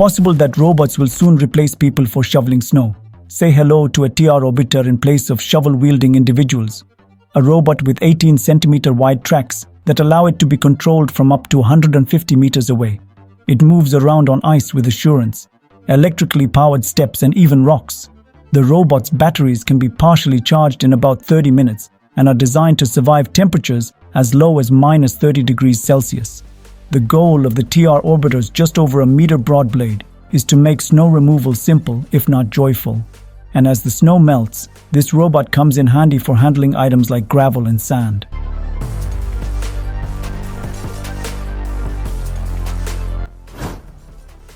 possible that robots will soon replace people for shoveling snow. Say hello to a TR orbiter in place of shovel-wielding individuals. A robot with 18 centimeter wide tracks that allow it to be controlled from up to 150 meters away. It moves around on ice with assurance, electrically powered steps and even rocks. The robot's batteries can be partially charged in about 30 minutes and are designed to survive temperatures as low as minus 30 degrees Celsius. The goal of the TR orbiter's just over a meter broad blade is to make snow removal simple, if not joyful. And as the snow melts, this robot comes in handy for handling items like gravel and sand.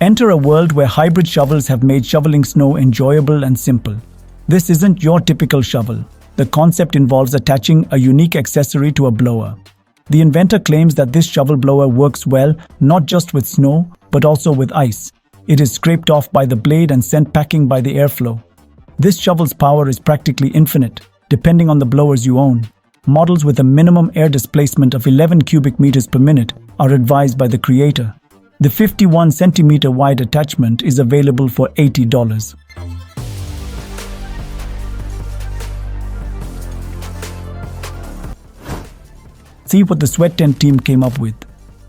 Enter a world where hybrid shovels have made shoveling snow enjoyable and simple. This isn't your typical shovel. The concept involves attaching a unique accessory to a blower. The inventor claims that this shovel blower works well not just with snow, but also with ice. It is scraped off by the blade and sent packing by the airflow. This shovel's power is practically infinite, depending on the blowers you own. Models with a minimum air displacement of 11 cubic meters per minute are advised by the creator. The 51 centimeter wide attachment is available for $80. See what the Sweat Tent team came up with.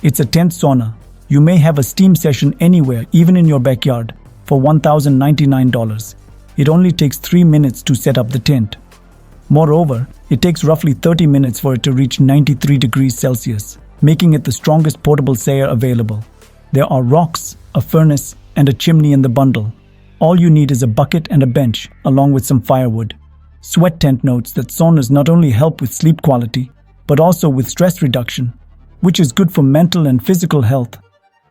It's a tent sauna. You may have a steam session anywhere, even in your backyard, for $1,099. It only takes 3 minutes to set up the tent. Moreover, it takes roughly 30 minutes for it to reach 93 degrees Celsius, making it the strongest portable sauna available. There are rocks, a furnace, and a chimney in the bundle. All you need is a bucket and a bench, along with some firewood. Sweat Tent notes that saunas not only help with sleep quality, but also with stress reduction, which is good for mental and physical health.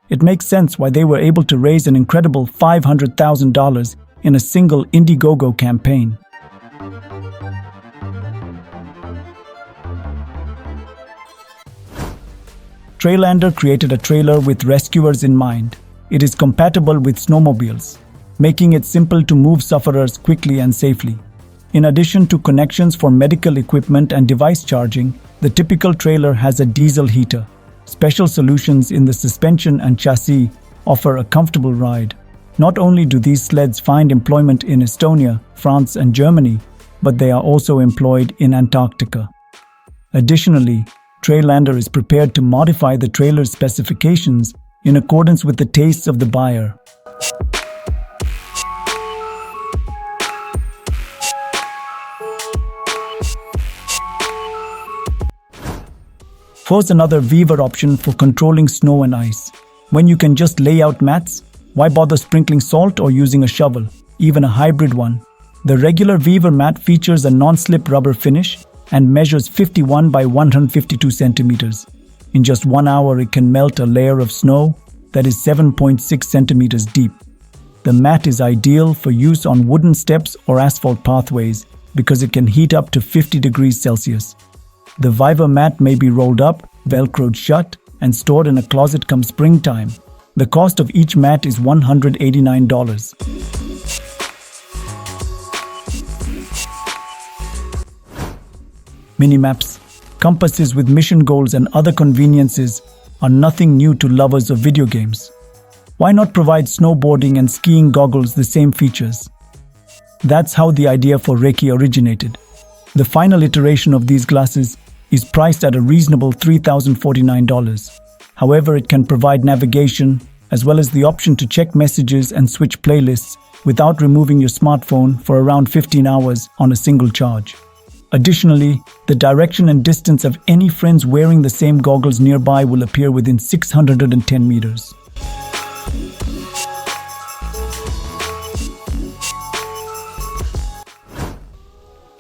It makes sense why they were able to raise an incredible $500,000 in a single Indiegogo campaign. Trailander created a trailer with rescuers in mind. It is compatible with snowmobiles, making it simple to move sufferers quickly and safely. In addition to connections for medical equipment and device charging, the typical trailer has a diesel heater. Special solutions in the suspension and chassis offer a comfortable ride. Not only do these sleds find employment in Estonia, France, and Germany, but they are also employed in Antarctica. Additionally, Trailander is prepared to modify the trailer's specifications in accordance with the tastes of the buyer. Here's another weaver option for controlling snow and ice. When you can just lay out mats, why bother sprinkling salt or using a shovel, even a hybrid one? The regular weaver mat features a non-slip rubber finish and measures 51 by 152 centimeters. In just 1 hour, it can melt a layer of snow that is 7.6 centimeters deep. The mat is ideal for use on wooden steps or asphalt pathways because it can heat up to 50 degrees Celsius. The weaver mat may be rolled up, velcroed shut, and stored in a closet come springtime. The cost of each mat is $189. Mini-maps, compasses with mission goals and other conveniences are nothing new to lovers of video games. Why not provide snowboarding and skiing goggles the same features? That's how the idea for Reiki originated. The final iteration of these glasses is priced at a reasonable $3,049. However, it can provide navigation as well as the option to check messages and switch playlists without removing your smartphone for around 15 hours on a single charge. Additionally, the direction and distance of any friends wearing the same goggles nearby will appear within 610 meters.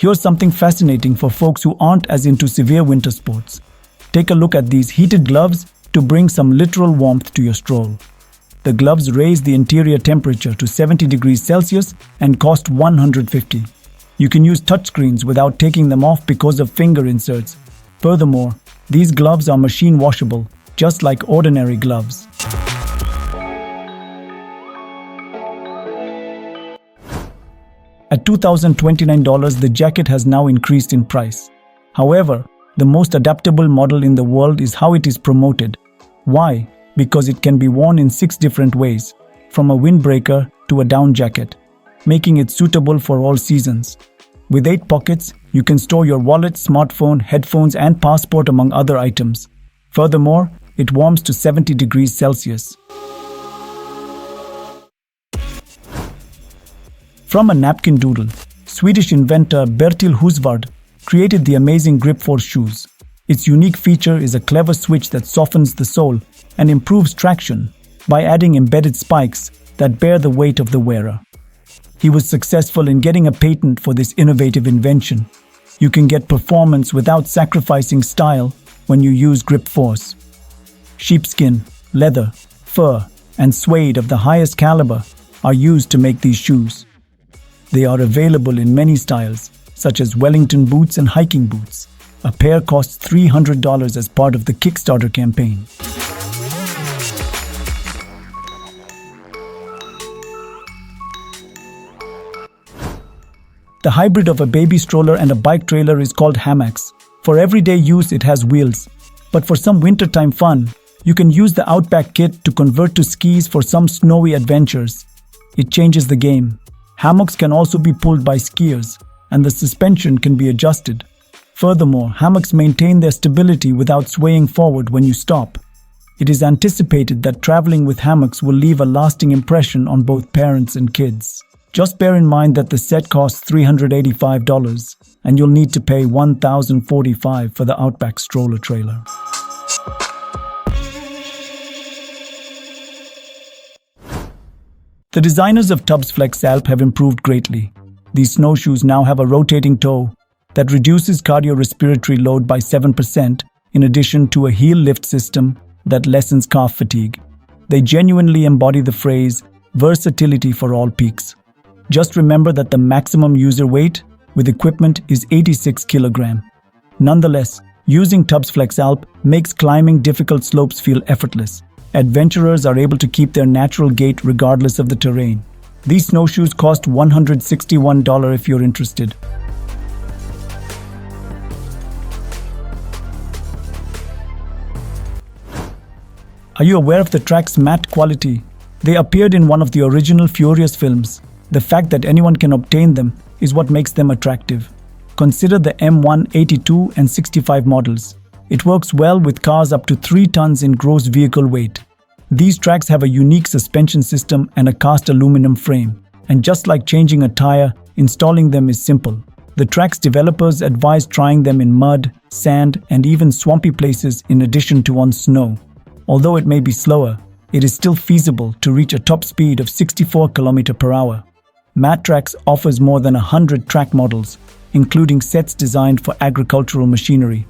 Here's something fascinating for folks who aren't as into severe winter sports. Take a look at these heated gloves to bring some literal warmth to your stroll. The gloves raise the interior temperature to 70 degrees Celsius and cost $150. You can use touchscreens without taking them off because of finger inserts. Furthermore, these gloves are machine washable, just like ordinary gloves. At $2,029, the jacket has now increased in price. However, the most adaptable model in the world is how it is promoted. Why? Because it can be worn in 6 different ways. from a windbreaker to a down jacket, making it suitable for all seasons. With 8 pockets, you can store your wallet, smartphone, headphones, and passport among other items. Furthermore, it warms to 70 degrees Celsius. From a napkin doodle, Swedish inventor Bertil Husvard created the amazing Grip4 shoes. Its unique feature is a clever switch that softens the sole and improves traction by adding embedded spikes that bear the weight of the wearer. He was successful in getting a patent for this innovative invention. You can get performance without sacrificing style when you use Grip4s. Sheepskin, leather, fur, and suede of the highest caliber are used to make these shoes. They are available in many styles, such as Wellington boots and hiking boots. A pair costs $300 as part of the Kickstarter campaign. The hybrid of a baby stroller and a bike trailer is called hammocks. For everyday use, it has wheels. But for some wintertime fun, you can use the Outback kit to convert to skis for some snowy adventures. It changes the game. Hammocks can also be pulled by skiers, and the suspension can be adjusted. Furthermore, hammocks maintain their stability without swaying forward when you stop. It is anticipated that traveling with hammocks will leave a lasting impression on both parents and kids. Just bear in mind that the set costs $385, and you'll need to pay $1,045 for the Outback stroller trailer. The designers of Tubbs Flex Alp have improved greatly. These snowshoes now have a rotating toe that reduces cardiorespiratory load by 7%, in addition to a heel lift system that lessens calf fatigue. They genuinely embody the phrase, versatility for all peaks. Just remember that the maximum user weight with equipment is 86 kg. Nonetheless, using Tubbs Flex Alp makes climbing difficult slopes feel effortless. Adventurers are able to keep their natural gait regardless of the terrain. These snowshoes cost $161 if you're interested. Are you aware of the track's matte quality? They appeared in one of the original Furious films. The fact that anyone can obtain them is what makes them attractive. Consider the M1, 82, and 65 models. It works well with cars up to 3 tons in gross vehicle weight. These tracks have a unique suspension system and a cast aluminum frame. And just like changing a tire, installing them is simple. The track's developers advise trying them in mud, sand, and even swampy places in addition to on snow. Although it may be slower, it is still feasible to reach a top speed of 64 km per hour. Mattrax offers more than 100 track models, including sets designed for agricultural machinery.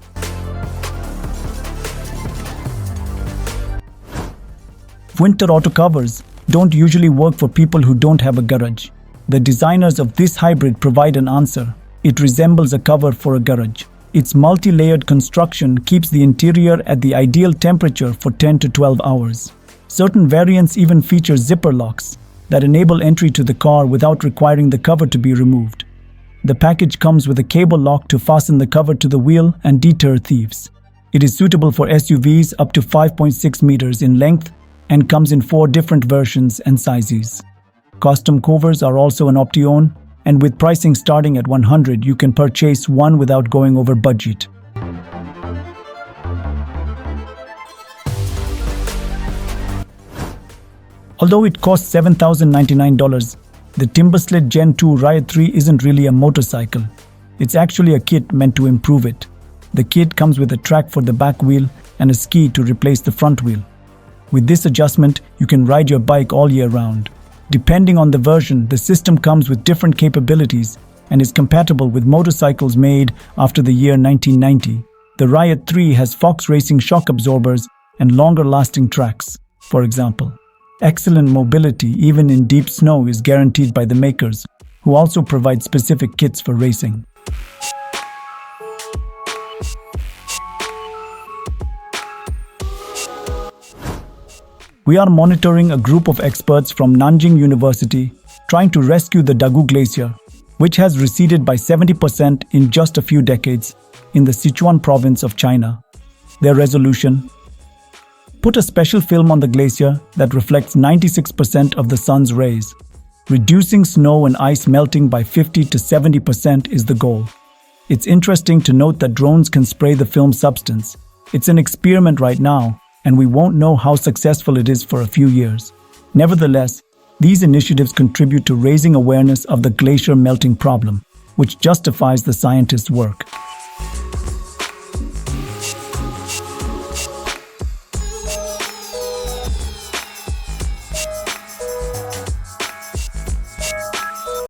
Winter auto covers don't usually work for people who don't have a garage. The designers of this hybrid provide an answer. It resembles a cover for a garage. Its multi-layered construction keeps the interior at the ideal temperature for 10 to 12 hours. Certain variants even feature zipper locks that enable entry to the car without requiring the cover to be removed. The package comes with a cable lock to fasten the cover to the wheel and deter thieves. It is suitable for SUVs up to 5.6 meters in length and comes in 4 different versions and sizes. Custom covers are also an option, and with pricing starting at $100, you can purchase one without going over budget. Although it costs $7,099, the Timbersled Gen 2 Riot 3 isn't really a motorcycle. It's actually a kit meant to improve it. The kit comes with a track for the back wheel and a ski to replace the front wheel. With this adjustment, you can ride your bike all year round. Depending on the version, the system comes with different capabilities and is compatible with motorcycles made after the year 1990. The Riot 3 has Fox Racing shock absorbers and longer-lasting tracks, for example. Excellent mobility even in deep snow is guaranteed by the makers, who also provide specific kits for racing. We are monitoring a group of experts from Nanjing University trying to rescue the Dagu Glacier, which has receded by 70% in just a few decades in the Sichuan province of China. Their resolution: Put a special film on the glacier that reflects 96% of the sun's rays. Reducing snow and ice melting by 50 to 70% is the goal. It's interesting to note that drones can spray the film substance. It's an experiment right now, and we won't know how successful it is for a few years. Nevertheless, these initiatives contribute to raising awareness of the glacier melting problem, which justifies the scientists' work.